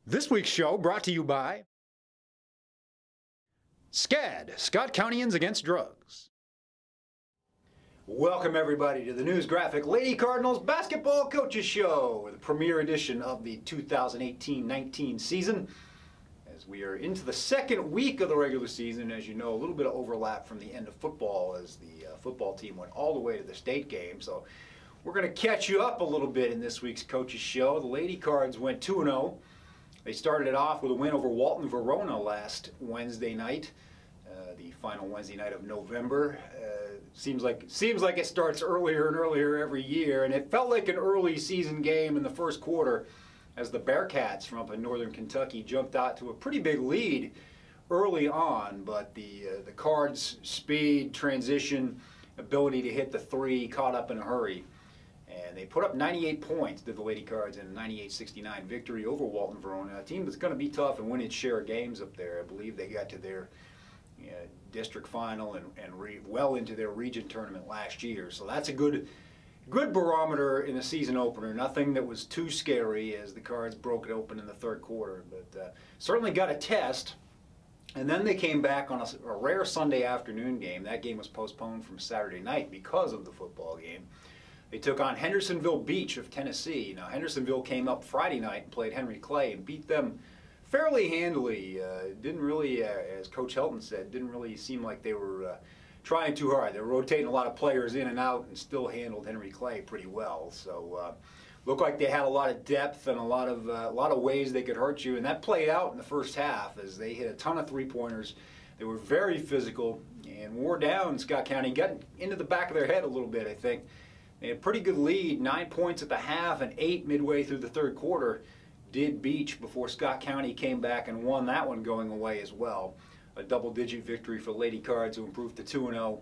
This week's show brought to you by SCAD, Scott Countyans Against Drugs. Welcome everybody to the News Graphic Lady Cardinals Basketball Coaches Show, the premier edition of the 2018-19 season. As we are into the second week of the regular season, as you know, a little bit of overlap from the end of football as the football team went all the way to the state game. So we're going to catch you up a little bit in this week's Coaches Show. The Lady Cards went 2-0. They started it off with a win over Walton Verona last Wednesday night, the final Wednesday night of November. Seems like it starts earlier and earlier every year, and it felt like an early season game in the first quarter as the Bearcats from up in northern Kentucky jumped out to a pretty big lead early on, but the Cards' speed, transition, ability to hit the three caught up in a hurry. And they put up 98 points, did the Lady Cards, in a 98-69 victory over Walton Verona, a team that's going to be tough and win its share of games up there. I believe they got to their district final and well into their region tournament last year. So that's a good barometer in the season opener. Nothing that was too scary as the Cards broke it open in the third quarter, but certainly got a test. And then they came back on a rare Sunday afternoon game. That game was postponed from Saturday night because of the football game. They took on Hendersonville Beach of Tennessee. Now, Hendersonville came up Friday night and played Henry Clay and beat them fairly handily. Didn't really, as Coach Helton said, didn't really seem like they were trying too hard. They were rotating a lot of players in and out and still handled Henry Clay pretty well. So looked like they had a lot of depth and a lot of ways they could hurt you. And that played out in the first half as they hit a ton of three-pointers. They were very physical and wore down Scott County, got into the back of their head a little bit, I think. They had a pretty good lead, 9 points at the half and 8 midway through the third quarter. Did Beach before Scott County came back and won that one going away as well. A double-digit victory for Lady Cards, who improved to 2-0.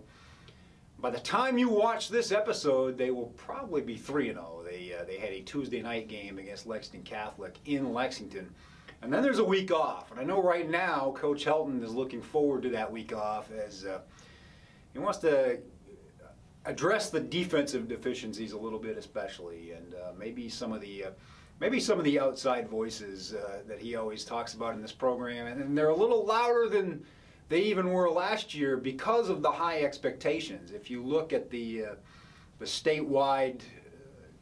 By the time you watch this episode, they will probably be 3-0. They had a Tuesday night game against Lexington Catholic in Lexington. And then there's a week off. And I know right now Coach Helton is looking forward to that week off as he wants to address the defensive deficiencies a little bit, especially, and maybe some of the outside voices that he always talks about in this program, and they're a little louder than they even were last year because of the high expectations. If you look at the statewide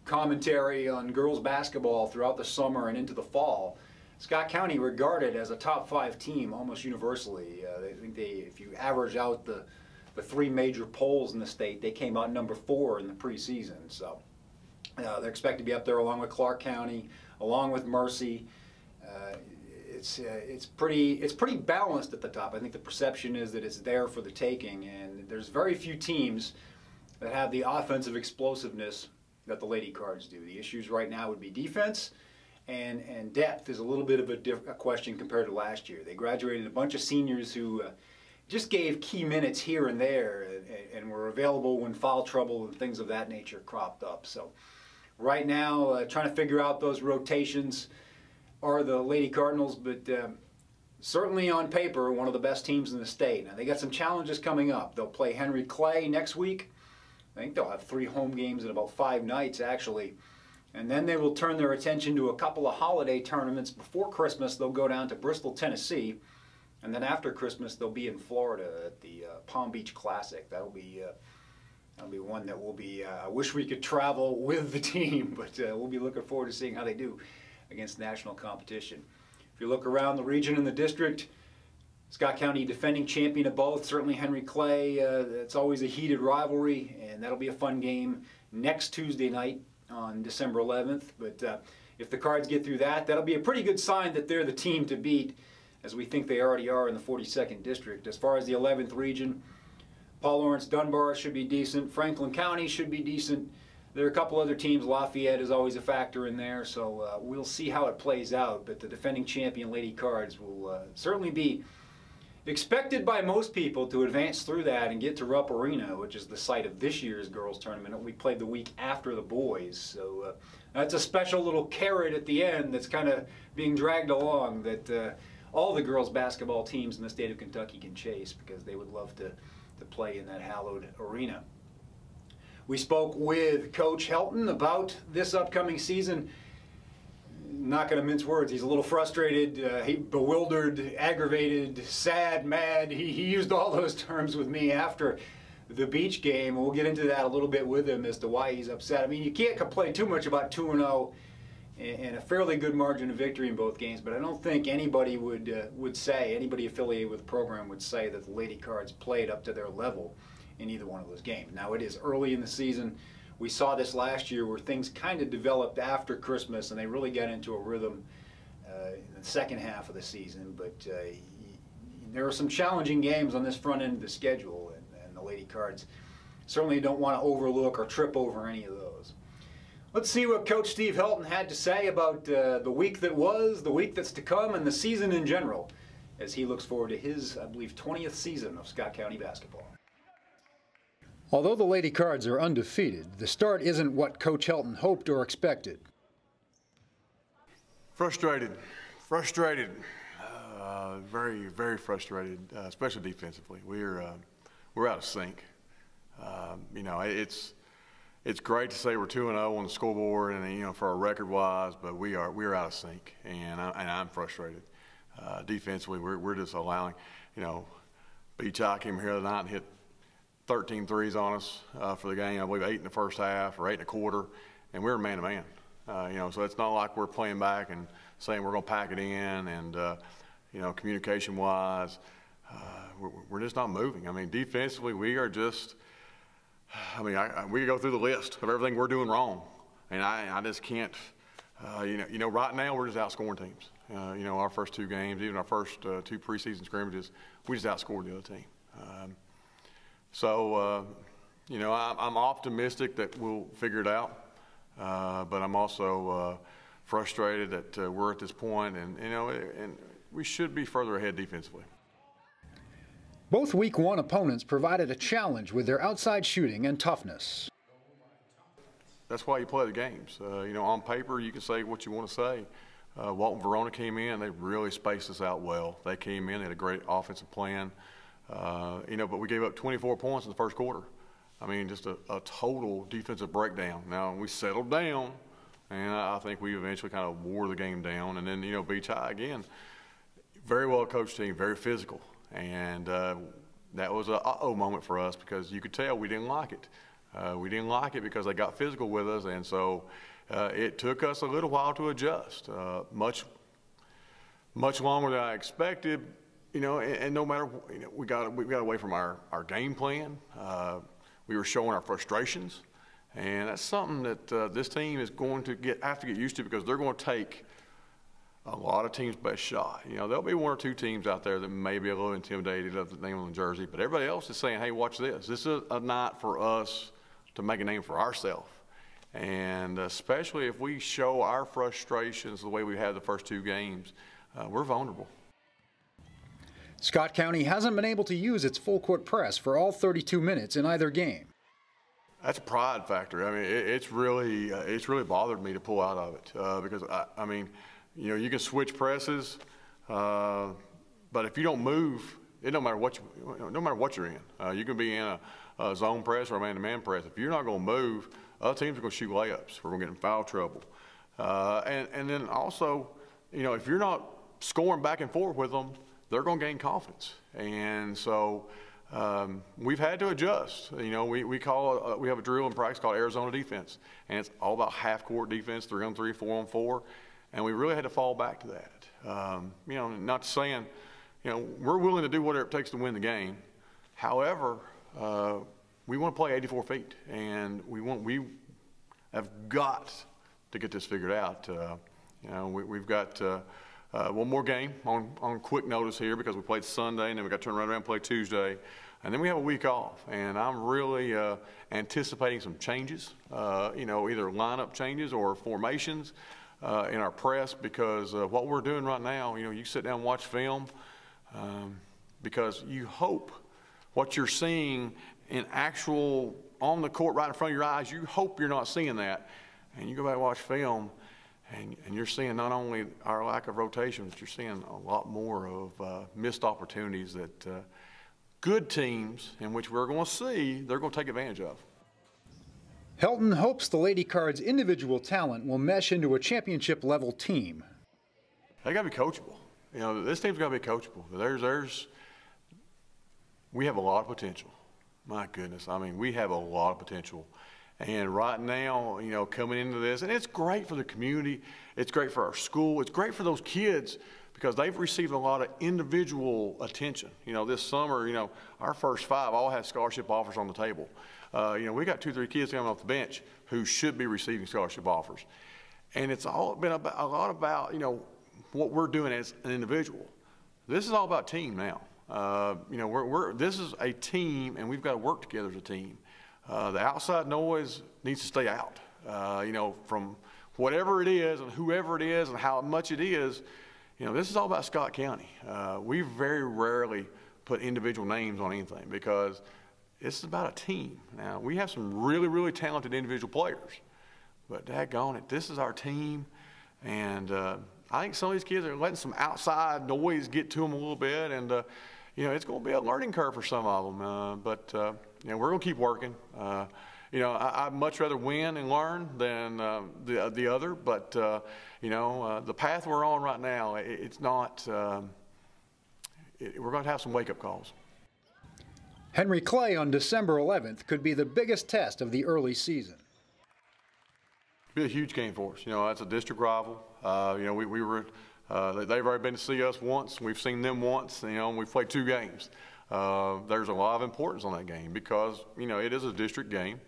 commentary on girls basketball throughout the summer and into the fall, Scott County regarded as a top 5 team almost universally. I think if you average out the three major polls in the state, they came out number 4 in the preseason. So they're expected to be up there along with Clark County, along with Mercy. It's pretty balanced at the top. I think the perception is that it's there for the taking, and there's very few teams that have the offensive explosiveness that the Lady Cards do. The issues right now would be defense, and depth is a little bit of a question compared to last year. They graduated a bunch of seniors who just gave key minutes here and there and were available when foul trouble and things of that nature cropped up. So right now, trying to figure out those rotations are the Lady Cardinals, but certainly on paper, one of the best teams in the state. Now, they got some challenges coming up. They'll play Henry Clay next week. I think they'll have 3 home games in about 5 nights, actually. And then they will turn their attention to a couple of holiday tournaments. Before Christmas, they'll go down to Bristol, Tennessee. And then after Christmas, they'll be in Florida at the Palm Beach Classic. That'll be one that will be, I wish we could travel with the team, but we'll be looking forward to seeing how they do against national competition. If you look around the region and the district, Scott County defending champion of both, certainly Henry Clay. It's always a heated rivalry, and that'll be a fun game next Tuesday night on December 11th. But if the Cards get through that, that'll be a pretty good sign that they're the team to beat, as we think they already are in the 42nd District. As far as the 11th region, Paul Lawrence Dunbar should be decent. Franklin County should be decent. There are a couple other teams. Lafayette is always a factor in there, so we'll see how it plays out. But the defending champion Lady Cards will certainly be expected by most people to advance through that and get to Rupp Arena, which is the site of this year's girls tournament. We played the week after the boys, so that's a special little carrot at the end that's kind of being dragged along that all the girls basketball teams in the state of Kentucky can chase, because they would love to play in that hallowed arena. We spoke with Coach Helton about this upcoming season. not going to mince words. He's a little frustrated, bewildered, aggravated, sad, mad. He used all those terms with me after the Beach game. We'll get into that a little bit with him as to why he's upset. I mean, you can't complain too much about 2-0 and a fairly good margin of victory in both games, but I don't think anybody would say, anybody affiliated with the program would say that the Lady Cards played up to their level in either one of those games. Now, it is early in the season. We saw this last year where things kind of developed after Christmas and they really got into a rhythm in the second half of the season, but there are some challenging games on this front end of the schedule, and the Lady Cards certainly don't want to overlook or trip over any of those. Let's see what Coach Steve Helton had to say about the week that was, the week that's to come, and the season in general, as he looks forward to his, I believe, 20th season of Scott County basketball. Although the Lady Cards are undefeated, the start isn't what Coach Helton hoped or expected. Frustrated, very, very frustrated, especially defensively. We're out of sync. You know, it's great to say we're 2-0 on the scoreboard and, you know, for our record-wise, but we're out of sync, and I'm frustrated. Defensively, we're just allowing, you know, B-Chai came here tonight and hit 13 threes on us for the game. I believe 8 in the first half or 8 and a quarter, and we're man-to-man. You know, so it's not like we're playing back and saying we're going to pack it in, and you know, communication-wise, we're just not moving. I mean, defensively, we are just. I mean, we could go through the list of everything we're doing wrong, and I just can't. You know, right now we're just outscoring teams. You know, our first 2 games, even our first 2 preseason scrimmages, we just outscored the other team. So, you know, I'm optimistic that we'll figure it out, but I'm also frustrated that we're at this point, and you know, and we should be further ahead defensively. Both Week 1 opponents provided a challenge with their outside shooting and toughness. That's why you play the games. You know, on paper you can say what you want to say. Walton Verona came in, they really spaced us out well. They came in, they had a great offensive plan. You know, but we gave up 24 points in the first quarter. I mean, just a total defensive breakdown. Now, we settled down, and I think we eventually kind of wore the game down. And then, you know, Beach-High, again, very well-coached team, very physical. And that was a uh-oh moment for us because you could tell we didn't like it. We didn't like it because they got physical with us, and so it took us a little while to adjust, much longer than I expected. You know, and no matter, you know, we got away from our game plan. We were showing our frustrations, and that's something that this team is going to have to get used to because they're going to take a lot of teams' best shot. You know, there'll be 1 or 2 teams out there that may be a little intimidated of the name on the jersey, but everybody else is saying, hey, watch this. This is a night for us to make a name for ourselves. And especially if we show our frustrations the way we had the first 2 games, we're vulnerable. Scott County hasn't been able to use its full-court press for all 32 minutes in either game. That's a pride factor. I mean, it's really bothered me to pull out of it because, I mean, you know, you can switch presses, but if you don't move, it don't matter what you're in. You can be in a zone press or a man-to-man press. If you're not going to move, other teams are going to shoot layups. We're going to get in foul trouble. And then also, you know, if you're not scoring back and forth with them, they're going to gain confidence. And so we've had to adjust. You know, we have a drill in practice called Arizona defense, and it's all about half-court defense, 3-on-3, 4-on-4, and we really had to fall back to that. You know, not saying, you know, we're willing to do whatever it takes to win the game. However, we want to play 84 feet, and we have got to get this figured out. You know, we've got 1 more game on quick notice here because we played Sunday, and then we got to turn around and play Tuesday, and then we have a week off. And I'm really anticipating some changes, you know, either lineup changes or formations in our press because what we're doing right now, you know, you sit down and watch film because you hope what you're seeing in actual on the court right in front of your eyes, you hope you're not seeing that. And you go back and watch film, and you're seeing not only our lack of rotation, but you're seeing a lot more of missed opportunities that good teams, in which we're going to see, they're going to take advantage of. Helton hopes the Lady Cards' individual talent will mesh into a championship-level team. They got to be coachable. You know, this team's got to be coachable. We have a lot of potential. My goodness, I mean, we have a lot of potential. And right now, you know, coming into this, and it's great for the community, it's great for our school, it's great for those kids because they've received a lot of individual attention. You know, this summer, you know, our first 5 all have scholarship offers on the table. You know, we got 2 or 3 kids coming off the bench who should be receiving scholarship offers. And it's all been about, a lot about, you know, what we're doing as an individual. This is all about team now. You know, this is a team, and we've got to work together as a team. The outside noise needs to stay out. You know, from whatever it is and whoever it is and how much it is, you know, this is all about Scott County. We very rarely put individual names on anything because this is about a team. Now, we have some really, really talented individual players, but daggone it, this is our team. And I think some of these kids are letting some outside noise get to them a little bit, and you know, it's going to be a learning curve for some of them. But you know, we're going to keep working. You know, I'd much rather win and learn than the other. But you know, the path we're on right now, it's not. We're going to have some wake-up calls. Henry Clay on December 11th could be the biggest test of the early season. It'll be a huge game for us. You know, that's a district rival. You know, we were. They've already been to see us once. We've seen them once. You know, and we've played 2 games. There's a lot of importance on that game because, you know, it is a district game.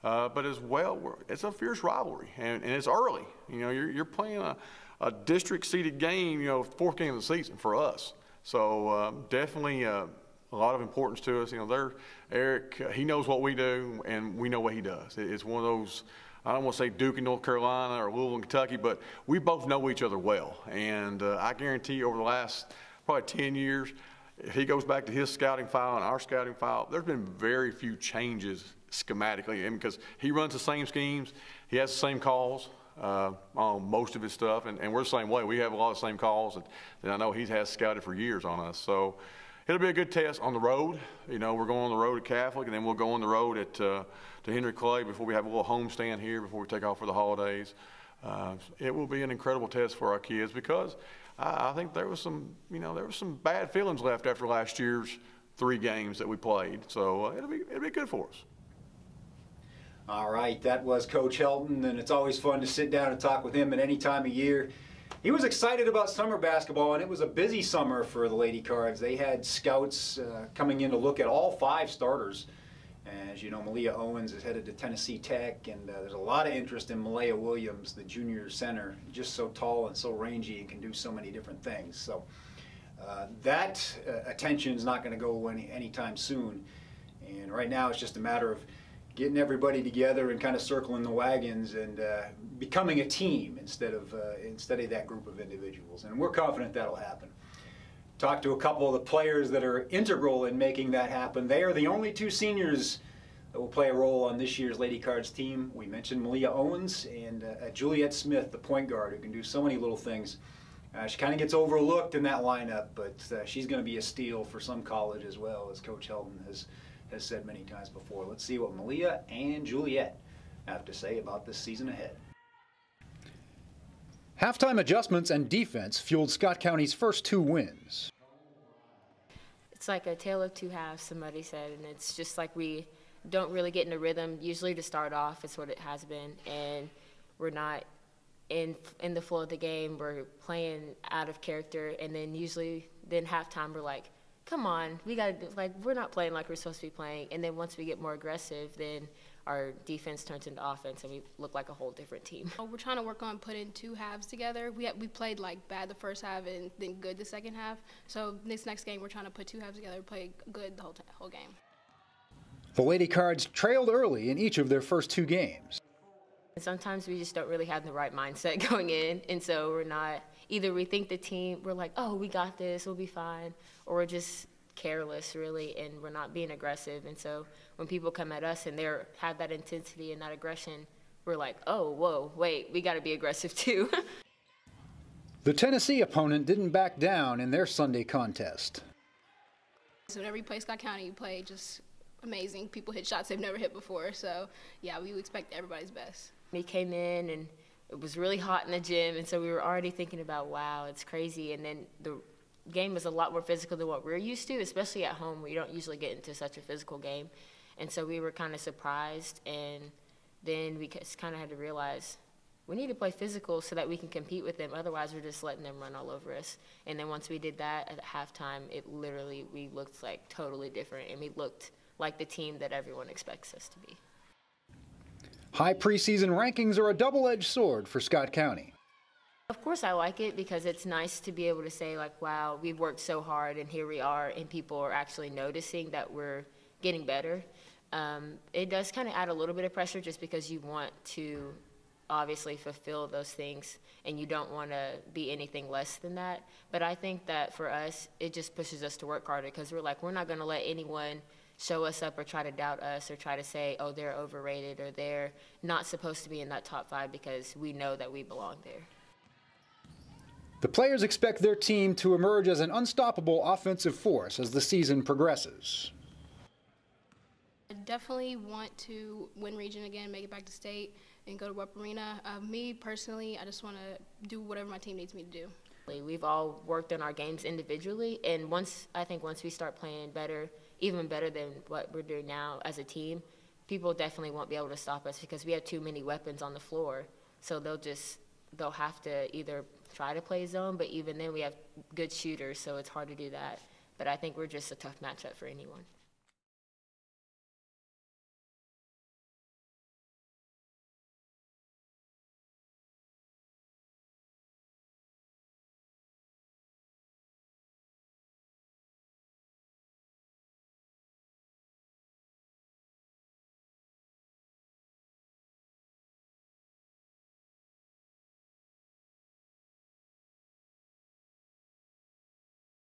But as well, it's a fierce rivalry, and it's early. You know, you're playing a district-seeded game, you know, 4th game of the season for us. So definitely a lot of importance to us. You know, Eric, he knows what we do, and we know what he does. It's one of those, I don't want to say Duke in North Carolina or Louisville in Kentucky, but we both know each other well. And I guarantee you over the last probably 10 years, if he goes back to his scouting file and our scouting file, there's been very few changes schematically. And because he runs the same schemes, he has the same calls on most of his stuff, and we're the same way. We have a lot of the same calls that I know he has scouted for years on us. So it'll be a good test on the road. You know, we're going on the road at Catholic, and then we'll go on the road at to Henry Clay before we have a little homestand here before we take off for the holidays. It will be an incredible test for our kids because I think there was some, you know, there was some bad feelings left after last year's 3 games that we played. So it'll be good for us. All right, that was Coach Helton, and it's always fun to sit down and talk with him at any time of year. He was excited about summer basketball, and it was a busy summer for the Lady Cards. They had scouts coming in to look at all 5 starters. As you know, Malia Owens is headed to Tennessee Tech, and there's a lot of interest in Malaya Williams, the junior center. Just so tall and so rangy and can do so many different things. So that attention is not going to go anytime soon. And right now it's just a matter of getting everybody together and kind of circling the wagons and becoming a team instead of that group of individuals. And we're confident that'll happen. Talked to a couple of the players that are integral in making that happen. They are the only 2 seniors that will play a role on this year's Lady Cards team. We mentioned Malia Owens and Juliet Smith, the point guard, who can do so many little things. She kind of gets overlooked in that lineup, but she's going to be a steal for some college as well, as Coach Helton has said many times before. Let's see what Malia and Juliet have to say about this season ahead. Halftime adjustments and defense fueled Scott County's first 2 wins. It's like a tale of 2 halves, somebody said, and it's just like we don't really get in a rhythm. Usually to start off, it's what it has been, and we're not in the flow of the game. We're playing out of character, and then usually halftime we're like, come on, we got to, like, we're not playing like we're supposed to be playing. And then once we get more aggressive, then our defense turns into offense and we look like a whole different team. We're trying to work on putting 2 halves together. We played like bad the first half and then good the second half. So this next game, we're trying to put 2 halves together, play good the whole game. The Lady Cards trailed early in each of their first 2 games. Sometimes we just don't really have the right mindset going in, and so we're not, either we think the team, we're like, oh, we got this, we'll be fine, or we're just careless, really, and we're not being aggressive. And so when people come at us and they have that intensity and that aggression, we're like, oh, whoa, wait, we got to be aggressive too. The Tennessee opponent didn't back down in their Sunday contest. So whenever you play Scott County, you play just amazing. People hit shots they've never hit before. So, yeah, we expect everybody's best. We came in and it was really hot in the gym, and so we were already thinking about, wow, it's crazy. And then the game was a lot more physical than what we're used to, especially at home where you don't usually get into such a physical game. And so we were kind of surprised, and then we just kind of had to realize we need to play physical so that we can compete with them. Otherwise, we're just letting them run all over us. And then once we did that at halftime, we looked like totally different, and we looked like the team that everyone expects us to be. High preseason rankings are a double-edged sword for Scott County. Of course I like it because it's nice to be able to say, like, wow, we've worked so hard and here we are, and people are actually noticing that we're getting better. It does kind of add a little bit of pressure just because you want to obviously fulfill those things and you don't want to be anything less than that. But I think that for us, it just pushes us to work harder because we're like, we're not going to let anyone show us up or try to doubt us or try to say, oh, they're overrated or they're not supposed to be in that top 5 because we know that we belong there. The players expect their team to emerge as an unstoppable offensive force as the season progresses. I definitely want to win region again, make it back to state, and go to Rupp Arena. Me personally, I just want to do whatever my team needs me to do. We've all worked on our games individually, and I think once we start playing better, even better than what we're doing now as a team, people definitely won't be able to stop us because we have too many weapons on the floor. So they'll have to either try to play zone, but even then we have good shooters, so it's hard to do that. But I think we're just a tough matchup for anyone.